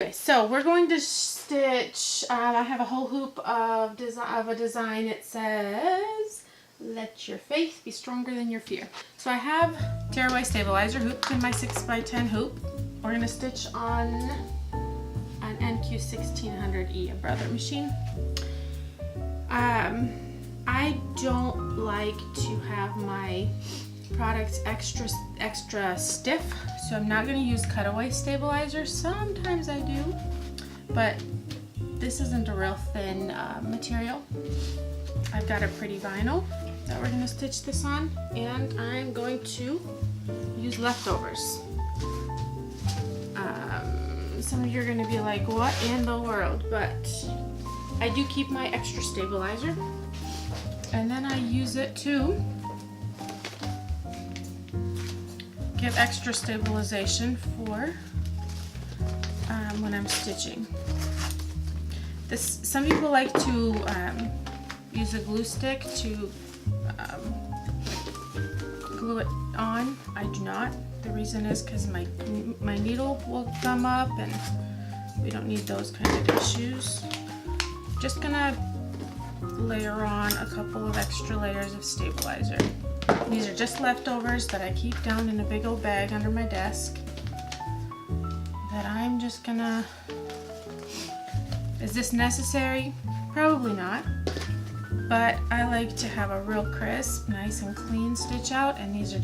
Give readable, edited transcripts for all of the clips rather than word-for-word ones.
Okay, so we're going to stitch, I have a whole hoop of a design. It says, let your faith be stronger than your fear. So I have tearaway stabilizer hoops in my 6x10 hoop. We're going to stitch on an NQ1600E, a brother machine. I don't like to have my products extra stiff, so I'm not going to use cutaway stabilizer. Sometimes I do, but this isn't a real thin material. I've got a pretty vinyl that we're going to stitch this on, and I'm going to use leftovers. Some of you are going to be like, what in the world? But I do keep my extra stabilizer, and then I use it to give extra stabilization for when I'm stitching. Some people like to use a glue stick to glue it on. I do not. The reason is because my needle will gum up, and we don't need those kind of issues. Just gonna layer on a couple of extra layers of stabilizer. These are just leftovers that I keep down in a big old bag under my desk that I'm just gonna... Is this necessary? Probably not, but I like to have a real crisp, nice and clean stitch out, and this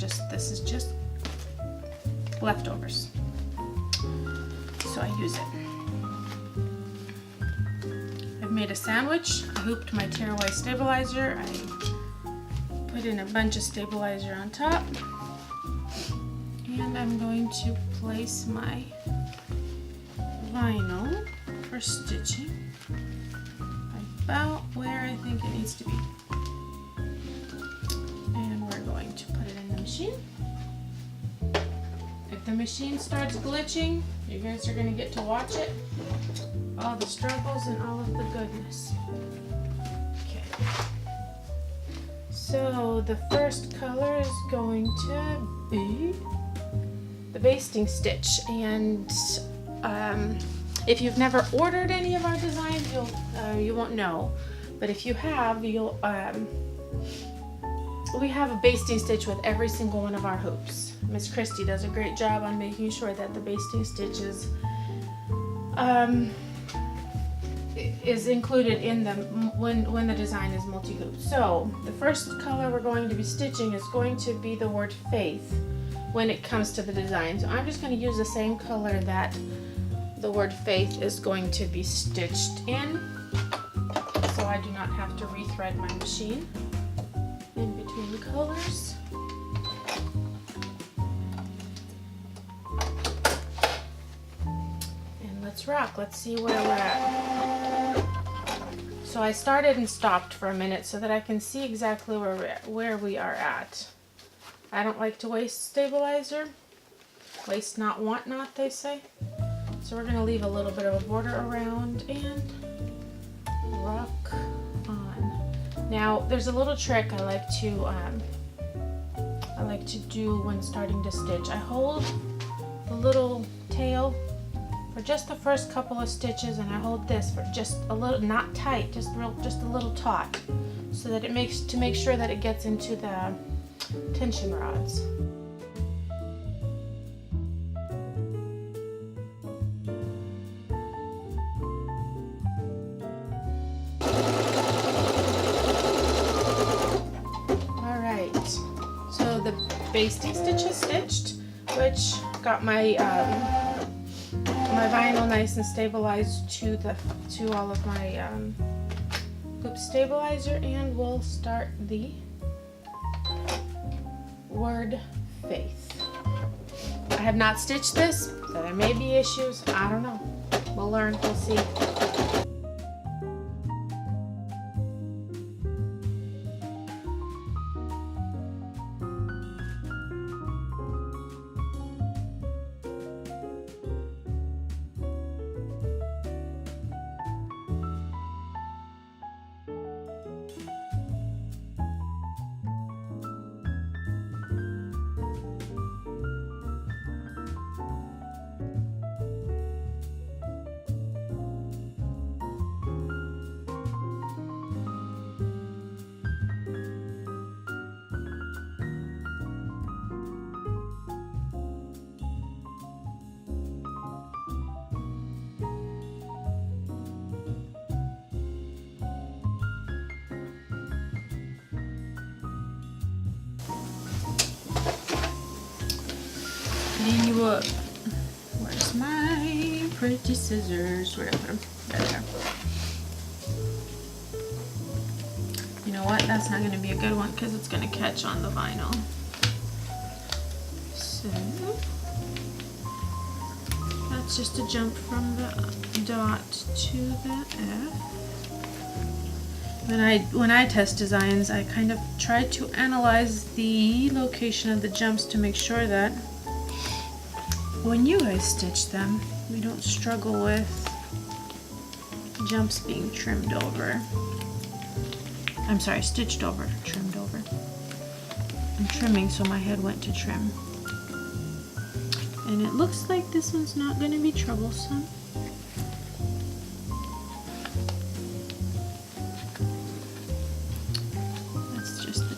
is just leftovers, so I use it. I've made a sandwich. I hooped my tearaway stabilizer. I put in a bunch of stabilizer on top, and I'm going to place my vinyl for stitching about where I think it needs to be, and we're going to put it in the machine. If the machine starts glitching, you guys are going to get to watch it, all the struggles and all of the goodness. Okay. So the first color is going to be the basting stitch, and if you've never ordered any of our designs, you won't know. But if you have, we have a basting stitch with every single one of our hoops. Miss Christie does a great job on making sure that the basting stitches is included in them when the design is multi-hoop. So the first color we're going to be stitching is going to be the word faith when it comes to the design. So I'm just going to use the same color that the word faith is going to be stitched in, so I do not have to rethread my machine in between the colors. And let's rock. Let's see where we're at. So I started and stopped for a minute so that I can see exactly where we are at. I don't like to waste stabilizer. Waste not, want not, they say. So we're going to leave a little bit of a border around and rock on. Now there's a little trick I like to do when starting to stitch. I hold the little tail for just the first couple of stitches, and I hold this for just a little, not tight, just a little taut, so that make sure that it gets into the tension rods. Basting stitch is stitched, which got my my vinyl nice and stabilized to all of my hoop stabilizer, and we'll start the word faith. I have not stitched this, so there may be issues. I don't know. We'll learn. We'll see. to, where's my pretty scissors? Where did I put them? There. You know what? That's not going to be a good one because it's going to catch on the vinyl. So that's just a jump from the dot to the F. When I test designs, I kind of try to analyze the location of the jumps to make sure that when you guys stitch them, we don't struggle with jumps being trimmed over. I'm sorry, stitched over, trimmed over. I'm trimming, so my head went to trim. And it looks like this one's not going to be troublesome.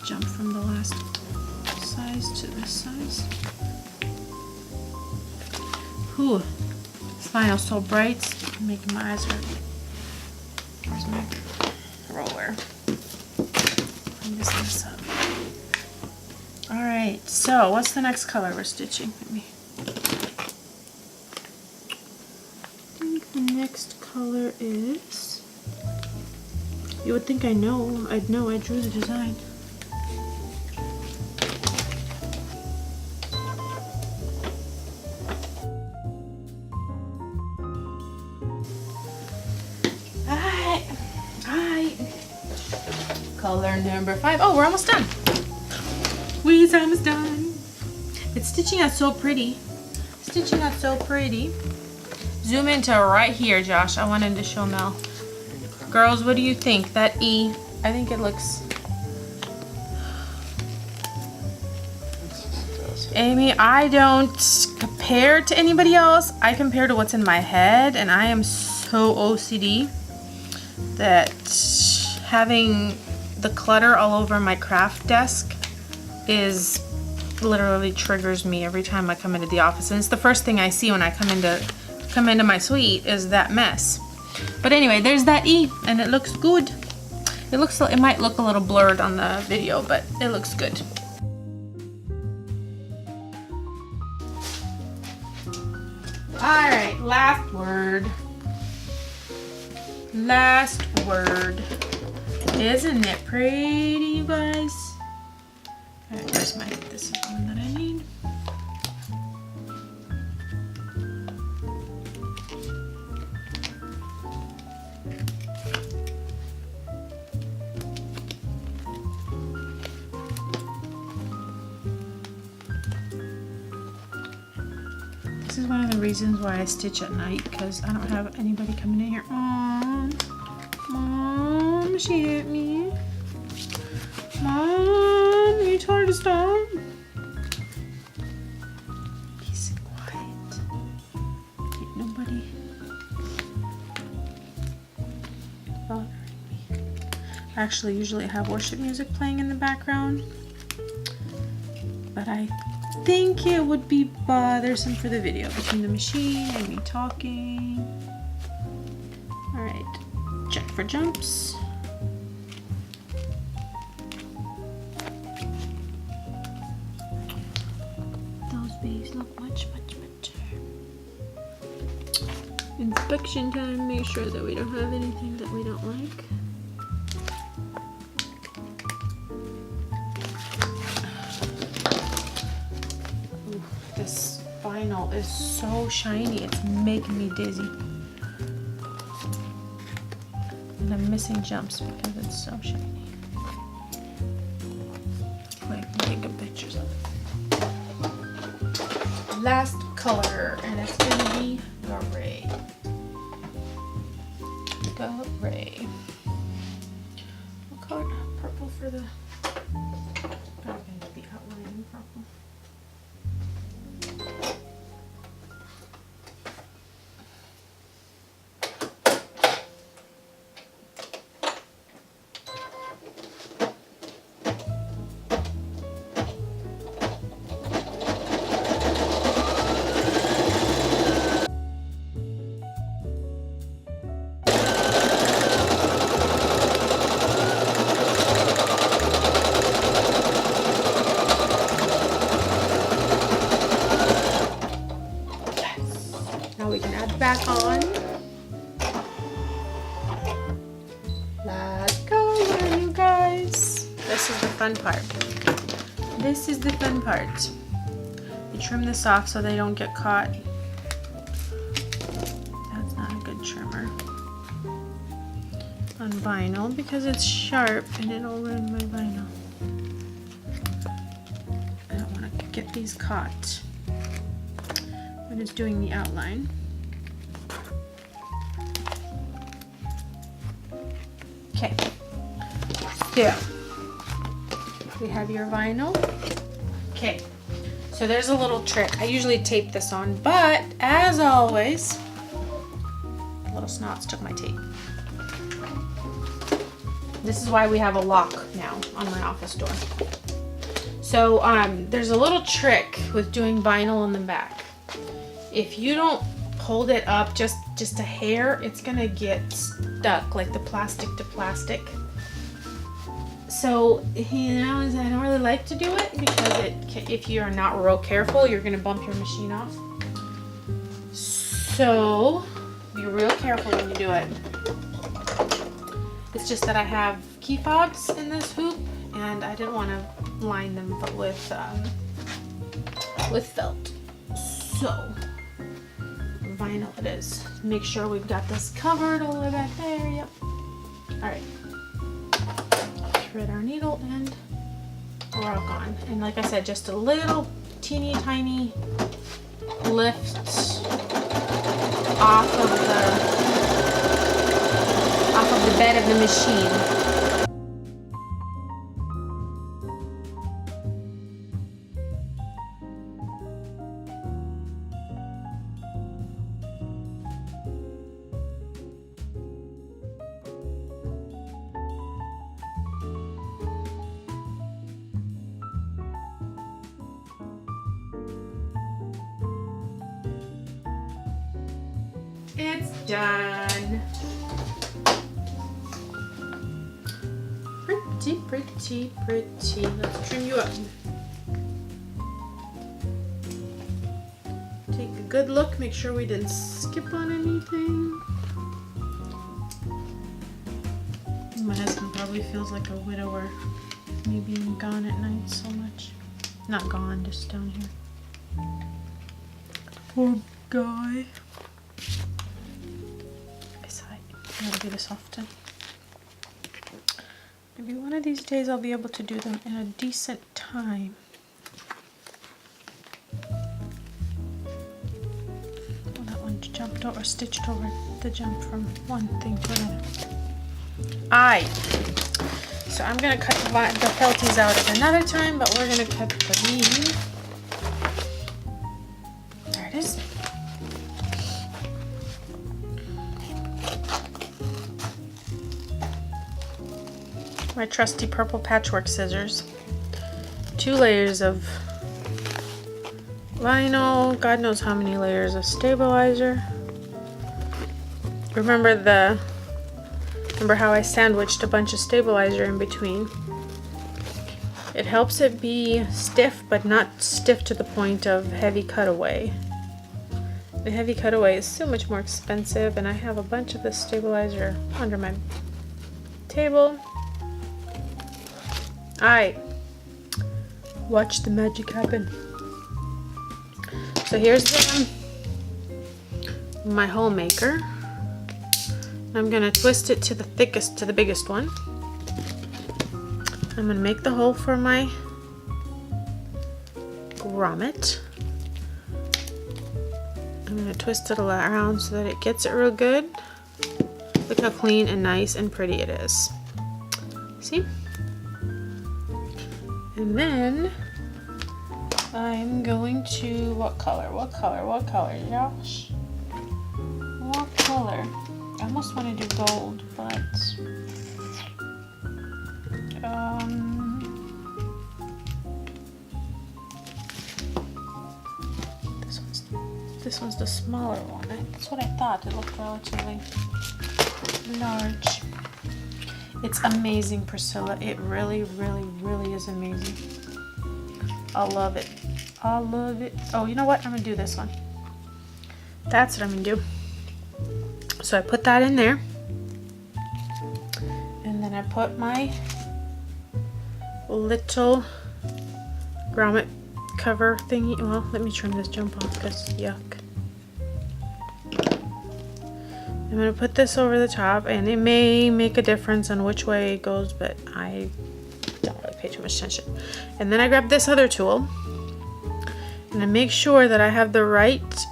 Jump from the last size to this size. Whew, this vinyl's so bright, it's making my eyes hurt. Where's my roller? I'm messing this up. Alright, so what's the next color we're stitching? Let me. I think the next color is. You would think I'd know. I drew the design. Color number 5. Oh, we're almost done. We're almost done. It's stitching out so pretty. Stitching out so pretty. Zoom into right here, Josh. I wanted to show Mel. Girls, what do you think? That E, I think it looks... Amy, I don't compare to anybody else. I compare to what's in my head, and I am so OCD that having the clutter all over my craft desk is literally triggers me every time I come into the office, and it's the first thing I see when I come into my suite is that mess. But anyway, there's that E, and it looks good. It might look a little blurred on the video, but it looks good. All right, last word. Last word. Isn't it pretty, you guys? All right, where's this is the one that I need. This is one of the reasons why I stitch at night, because I don't have anybody coming in here. Mom, she hit me. Mom, you told her to stop. Peace and quiet. Ain't nobody bothering me. I actually usually have worship music playing in the background, but I think it would be bothersome for the video between the machine and me talking. All right, check for jumps. Those bees look much better. Inspection time, make sure that we don't have anything that we don't like. This vinyl is so shiny, it's making me dizzy. And I'm missing jumps because it's so shiny. Wait, I'm taking good pictures of it. Last color, and it's gonna be gray. Gray. What color? Purple for the... I'm gonna do the outline in purple. fun part. This is the fun part. You trim this off so they don't get caught. That's not a good trimmer on vinyl because it's sharp and it'll ruin my vinyl. I don't want to get these caught when it's doing the outline. Okay, so we have your vinyl. Okay, so there's a little trick. I usually tape this on, but as always, little snots took my tape. This is why we have a lock now on my office door. So there's a little trick with doing vinyl in the back. If you don't hold it up just a hair, it's gonna get stuck like the plastic to plastic. So, you know, I don't really like to do it because if you're not real careful, you're gonna bump your machine off. So, be real careful when you do it. It's just that I have Keyfobs in this hoop and I didn't want to line them with felt. So, vinyl it is. Make sure we've got this covered all the way back there. Yep. Alright. Thread our needle and rock on. And like I said, just a little teeny tiny lift off of the bed of the machine. It's done. Pretty, pretty, pretty. Let's trim you up. Take a good look, make sure we didn't skip on anything. My husband probably feels like a widower, me being gone at night so much. Not gone, just down here. Poor guy. I gotta do this often. Maybe one of these days I'll be able to do them in a decent time. Well, that one jumped over, stitched over the jump from one thing to another. So I'm gonna cut the felties out at another time, but we're gonna cut the leaves. There it is. My trusty purple patchwork scissors. 2 layers of vinyl, God knows how many layers of stabilizer. Remember how I sandwiched a bunch of stabilizer in between? It helps it be stiff, but not stiff to the point of heavy cutaway. The heavy cutaway is so much more expensive, and I have a bunch of this stabilizer under my table. Alright, watch the magic happen. So here's my hole maker. I'm gonna twist it to the biggest one. I'm gonna make the hole for my grommet. I'm gonna twist it around so that it gets it real good. Look how clean and nice and pretty it is. See? And then I'm going to, what color, Josh? What color? I almost want to do gold, but this one's the smaller one. That's what I thought. It looked relatively large. It's amazing, Priscilla. It really, really, really is amazing. I love it. I love it. Oh, you know what? I'm going to do this one. That's what I'm going to do. So I put that in there. And then I put my little grommet cover thingy. Well, let me trim this jump off because yuck. I'm going to put this over the top, and it may make a difference on which way it goes, but I don't really pay too much attention. And then I grab this other tool, and I make sure that I have the right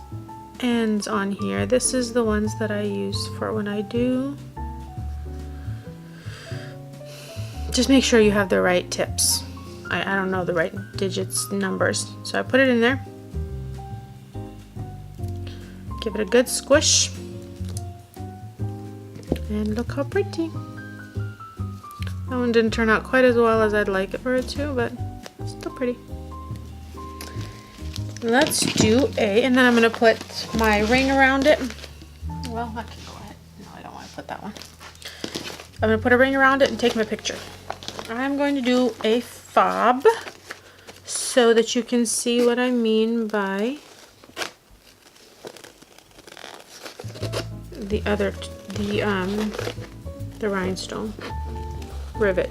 ends on here. This is the ones that I use for when I do. Just make sure you have the right tips. I don't know the right digits, numbers. So I put it in there. Give it a good squish. And look how pretty. That one didn't turn out quite as well as I'd like it for it to, but still pretty. Let's do and then I'm going to put my ring around it. Well, I can go ahead. No, I don't want to put that one. I'm going to put a ring around it and take my picture. I'm going to do a fob so that you can see what I mean by the rhinestone rivet.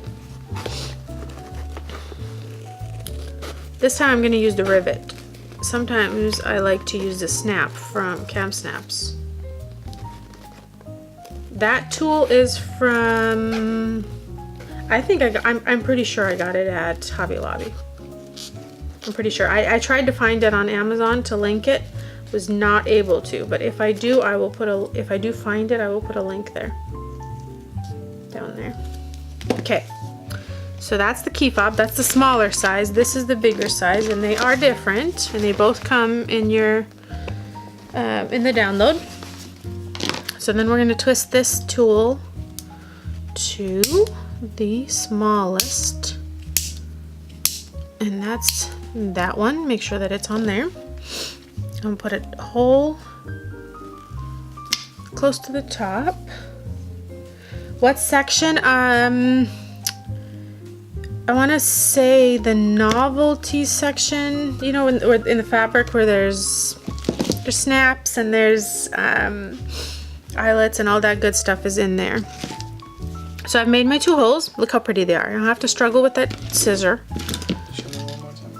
This time I'm going to use the rivet. Sometimes I like to use the snap from Cam Snaps. That tool is from, I think I'm pretty sure I got it at Hobby Lobby. I'm pretty sure. I tried to find it on Amazon to link it, was not able to, but if I do, I will put if I do find it, I will put a link there. Down there. Okay. So that's the key fob. That's the smaller size. This is the bigger size, and they are different, and they both come in your in the download. So then we're going to twist this tool to the smallest, and that's that one. Make sure that it's on there. I'm going to put it whole close to the top. What section? I want to say the novelty section, you know, in the fabric where there's snaps and there's eyelets and all that good stuff is in there. So I've made my 2 holes. Look how pretty they are. I don't have to struggle with that scissor. Show me one more time.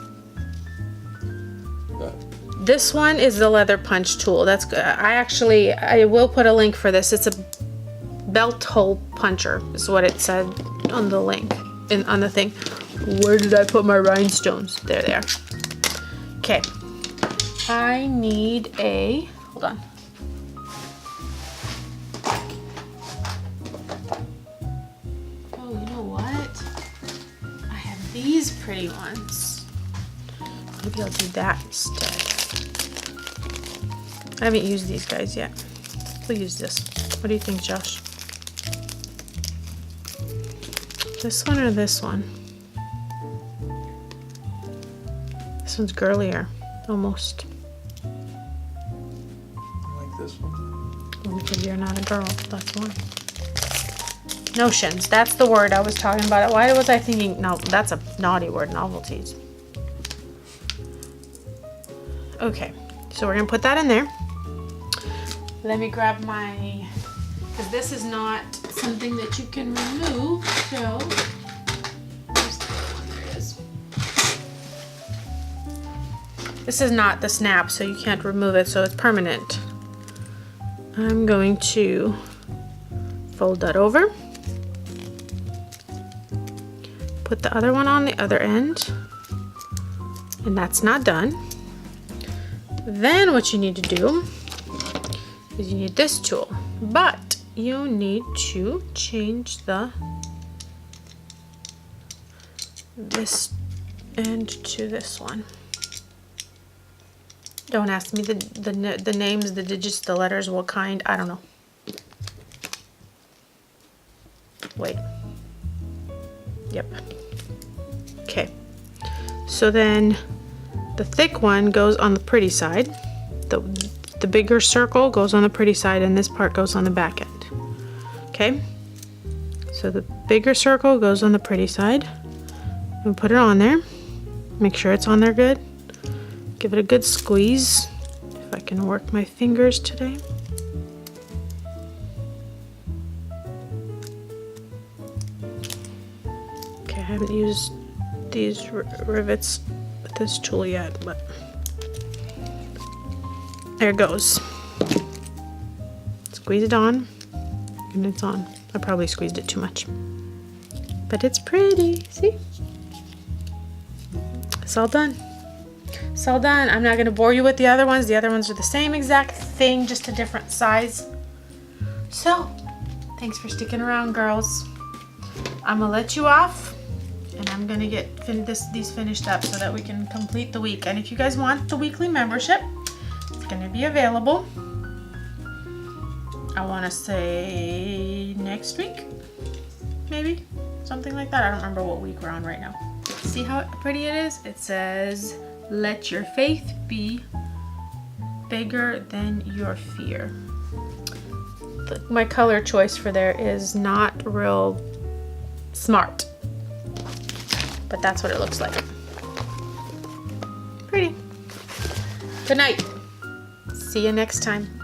That. This one is the leather punch tool. That's good. I will put a link for this. It's a belt hole puncher is what it said on the link. On the thing. Where did I put my rhinestones? There they are. Okay. I need a, hold on. Oh, you know what? I have these pretty ones. Maybe I'll do that instead. I haven't used these guys yet. We'll use this. What do you think, Josh? This one or this one? This one's girlier, almost. I like this one. Well, because you're not a girl, that's why. Notions, that's the word I was talking about. Why was I thinking, no, that's a naughty word, novelties. Okay, so we're gonna put that in there. Let me grab my, because this is not something that you can remove, so there it is. This is not the snap, so you can't remove it, so it's permanent. I'm going to fold that over, put the other one on the other end, and that's not done. Then what you need to do is you need this tool, but you need to change this end to this one. Don't ask me the names, the digits, the letters, what kind, I don't know. Wait. Yep. Okay. So then the thick one goes on the pretty side. The bigger circle goes on the pretty side, and this part goes on the back end. Okay, so the bigger circle goes on the pretty side. And put it on there. Make sure it's on there good. Give it a good squeeze. If I can work my fingers today. Okay, I haven't used these rivets with this tool yet, but there it goes. Squeeze it on, and it's on. I probably squeezed it too much, but it's pretty. See? It's all done. It's all done. I'm not going to bore you with the other ones. The other ones are the same exact thing, just a different size. So, thanks for sticking around, girls. I'm going to let you off, and I'm going to get these finished up so that we can complete the week. And if you guys want the weekly membership, it's going to be available. I want to say next week, maybe, something like that. I don't remember what week we're on right now. See how pretty it is? It says, let your faith be bigger than your fear. My color choice for there is not real smart, but that's what it looks like. Pretty. Good night. See you next time.